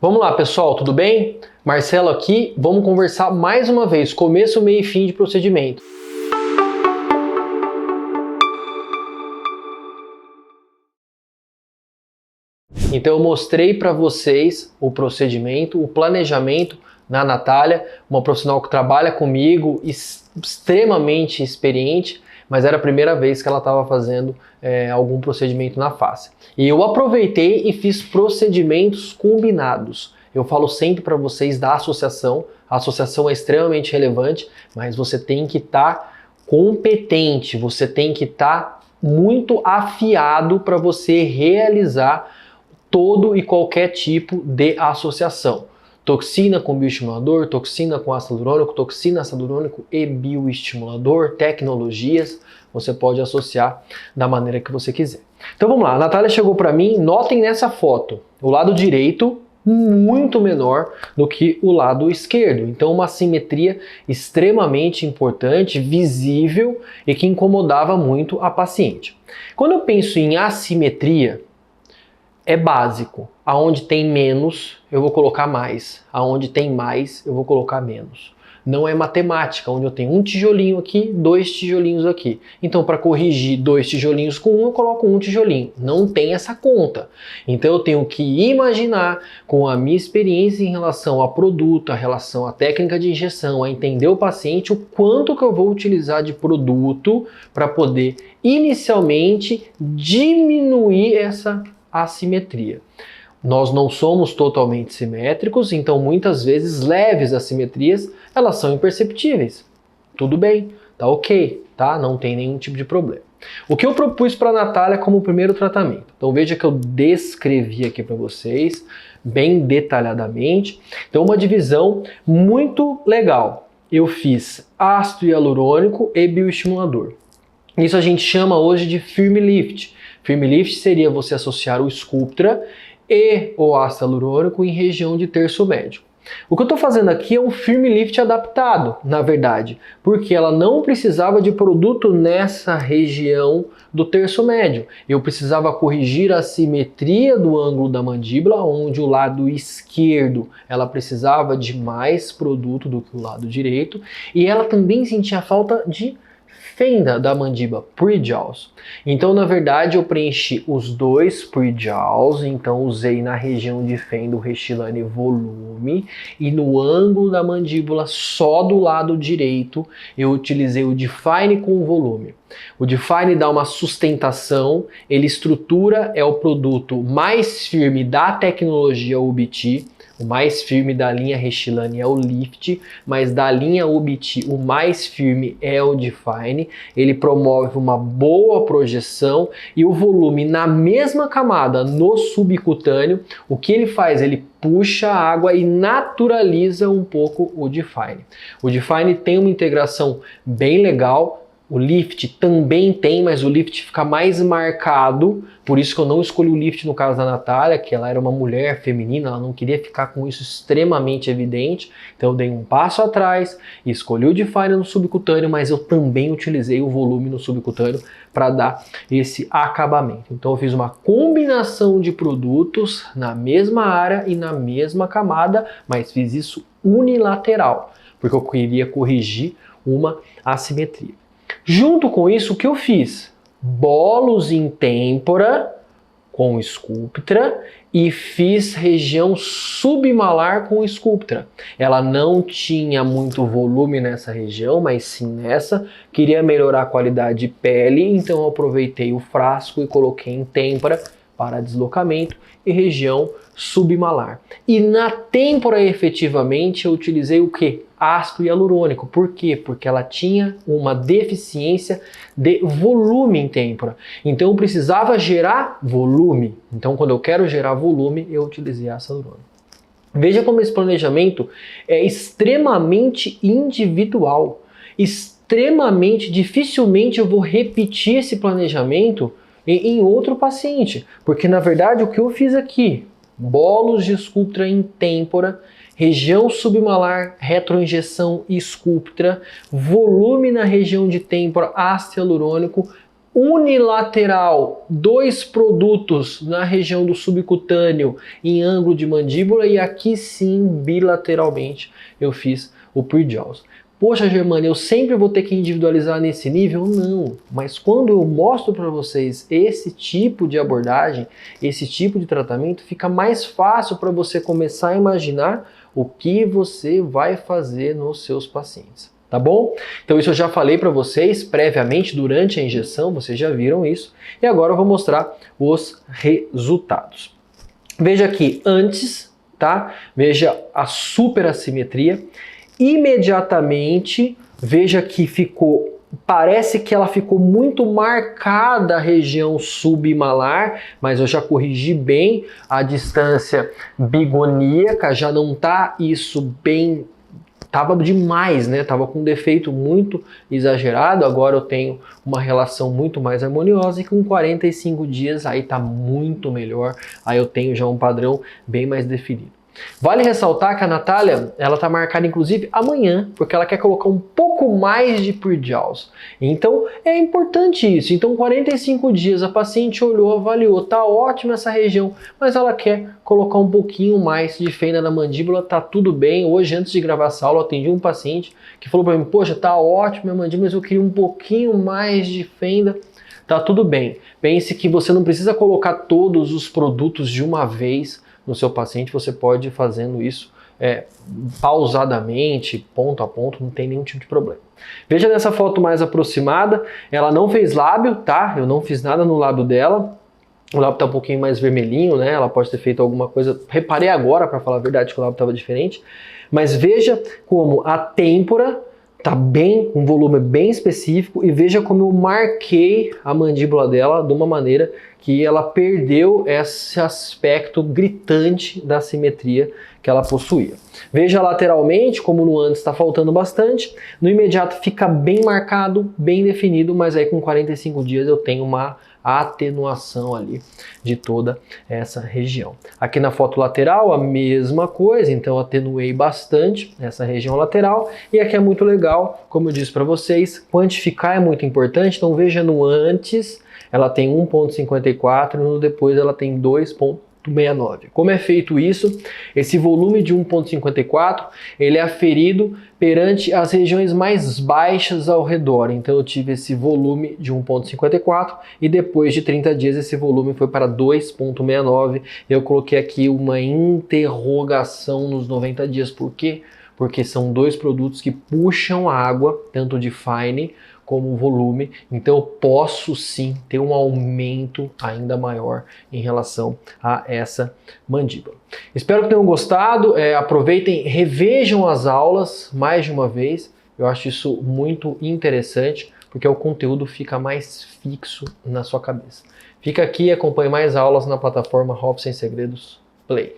Vamos lá, pessoal, tudo bem? Marcelo aqui, vamos conversar mais uma vez, começo, meio e fim de procedimento. Então eu mostrei para vocês o procedimento, o planejamento na Natália, uma profissional que trabalha comigo, extremamente experiente, mas era a primeira vez que ela estava fazendo algum procedimento na face. E eu aproveitei e fiz procedimentos combinados. Eu falo sempre para vocês da associação, a associação é extremamente relevante, mas você tem que estar competente, você tem que estar muito afiado para você realizar todo e qualquer tipo de associação. Toxina com bioestimulador, toxina com ácido hialurônico, toxina, ácido hialurônico e bioestimulador, tecnologias, você pode associar da maneira que você quiser. Então vamos lá, a Natália chegou para mim, notem nessa foto, o lado direito muito menor do que o lado esquerdo. Então uma assimetria extremamente importante, visível e que incomodava muito a paciente. Quando eu penso em assimetria, é básico. Aonde tem menos, eu vou colocar mais. Aonde tem mais, eu vou colocar menos. Não é matemática, onde eu tenho um tijolinho aqui, dois tijolinhos aqui. Então, para corrigir dois tijolinhos com um, eu coloco um tijolinho. Não tem essa conta. Então, eu tenho que imaginar, com a minha experiência em relação a produto, a relação à técnica de injeção, a entender o paciente, o quanto que eu vou utilizar de produto para poder, inicialmente, diminuir essa assimetria. Nós não somos totalmente simétricos, então muitas vezes leves assimetrias, elas são imperceptíveis. Tudo bem, tá ok, tá? Não tem nenhum tipo de problema. O que eu propus para a Natália como primeiro tratamento? Então veja que eu descrevi aqui para vocês, bem detalhadamente. Então uma divisão muito legal. Eu fiz ácido hialurônico e bioestimulador. Isso a gente chama hoje de firm lift. Firm lift seria você associar o Sculptra e o ácido hialurônico em região de terço médio. O que eu estou fazendo aqui é um firm lift adaptado, na verdade, porque ela não precisava de produto nessa região do terço médio. Eu precisava corrigir a simetria do ângulo da mandíbula, onde o lado esquerdo ela precisava de mais produto do que o lado direito, e ela também sentia falta de fenda da mandíbula, pre-jaws. Então, na verdade, eu preenchi os dois pre-jaws, então usei na região de fenda o Restylane volume e no ângulo da mandíbula, só do lado direito, eu utilizei o Define com volume. O Define dá uma sustentação, ele estrutura, é o produto mais firme da tecnologia UBT. O mais firme da linha Restylane é o Lift, mas da linha UBT o mais firme é o Define. Ele promove uma boa projeção e o volume na mesma camada no subcutâneo, o que ele faz? Ele puxa a água e naturaliza um pouco o Define. O Define tem uma integração bem legal. O lift também tem, mas o lift fica mais marcado, por isso que eu não escolhi o lift no caso da Natália, que ela era uma mulher feminina, ela não queria ficar com isso extremamente evidente, então eu dei um passo atrás e escolhi o Define no subcutâneo, mas eu também utilizei o volume no subcutâneo para dar esse acabamento. Então eu fiz uma combinação de produtos na mesma área e na mesma camada, mas fiz isso unilateral, porque eu queria corrigir uma assimetria. Junto com isso, o que eu fiz? Bolos em têmpora com Sculptra e fiz região submalar com Sculptra. Ela não tinha muito volume nessa região, mas sim nessa. Queria melhorar a qualidade de pele, então eu aproveitei o frasco e coloquei em têmpora para deslocamento e região submalar. E na têmpora, efetivamente, eu utilizei o que? Ácido hialurônico. Por quê? Porque ela tinha uma deficiência de volume em têmpora. Então eu precisava gerar volume. Então quando eu quero gerar volume, eu utilizei ácido hialurônico. Veja como esse planejamento é extremamente individual. Extremamente, dificilmente eu vou repetir esse planejamento em outro paciente. Porque na verdade o que eu fiz aqui, bolos de Sculptra em têmpora, região submalar, retroinjeção Sculptra, volume na região de têmpora, ácido hialurônico, unilateral, 2 produtos na região do subcutâneo em ângulo de mandíbula, e aqui sim, bilateralmente, eu fiz o pre-jaws. Poxa, Germano, eu sempre vou ter que individualizar nesse nível? Não, mas quando eu mostro para vocês esse tipo de abordagem, esse tipo de tratamento, fica mais fácil para você começar a imaginar o que você vai fazer nos seus pacientes. Tá bom? Então isso eu já falei para vocês previamente durante a injeção, vocês já viram isso. E agora eu vou mostrar os resultados. Veja aqui antes, tá? Veja a super assimetria. Imediatamente, veja que parece que ela ficou muito marcada a região submalar, mas eu já corrigi bem a distância bigoníaca, já não tá isso bem, tava demais, né? Tava com um defeito muito exagerado, agora eu tenho uma relação muito mais harmoniosa e com 45 dias aí tá muito melhor, aí eu tenho já um padrão bem mais definido. Vale ressaltar que a Natália, ela tá marcada inclusive amanhã, porque ela quer colocar um pouco mais de pre-jaws. Então é importante isso. Então 45 dias a paciente olhou, avaliou, tá ótima essa região, mas ela quer colocar um pouquinho mais de fenda na mandíbula, tá tudo bem. Hoje, antes de gravar essa aula, eu atendi um paciente que falou para mim, poxa, tá ótima a mandíbula, mas eu queria um pouquinho mais de fenda. Tá tudo bem. Pense que você não precisa colocar todos os produtos de uma vez no seu paciente, você pode ir fazendo isso pausadamente, ponto a ponto, não tem nenhum tipo de problema. Veja nessa foto mais aproximada, ela não fez lábio, tá? Eu não fiz nada no lábio dela. O lábio tá um pouquinho mais vermelhinho, né? Ela pode ter feito alguma coisa. Reparei agora, para falar a verdade, que o lábio estava diferente. Mas veja como a têmpora tá bem, um volume bem específico, e veja como eu marquei a mandíbula dela de uma maneira que ela perdeu esse aspecto gritante da simetria que ela possuía. Veja lateralmente como no antes está faltando bastante, no imediato fica bem marcado, bem definido, mas aí com 45 dias eu tenho uma atenuação ali de toda essa região. Aqui na foto lateral a mesma coisa, então atenuei bastante essa região lateral, e aqui é muito legal, como eu disse para vocês, quantificar é muito importante, então veja no antes ela tem 1,54 e no depois ela tem 2,69. Como é feito isso? Esse volume de 1,54 ele é aferido perante as regiões mais baixas ao redor. Então eu tive esse volume de 1,54 e depois de 30 dias esse volume foi para 2,69. Eu coloquei aqui uma interrogação nos 90 dias. Por quê? Porque são 2 produtos que puxam água, tanto de fine como volume, então eu posso sim ter um aumento ainda maior em relação a essa mandíbula. Espero que tenham gostado, aproveitem, revejam as aulas mais de uma vez, eu acho isso muito interessante, porque o conteúdo fica mais fixo na sua cabeça. Fica aqui e acompanhe mais aulas na plataforma Hoppe Sem Segredos Play.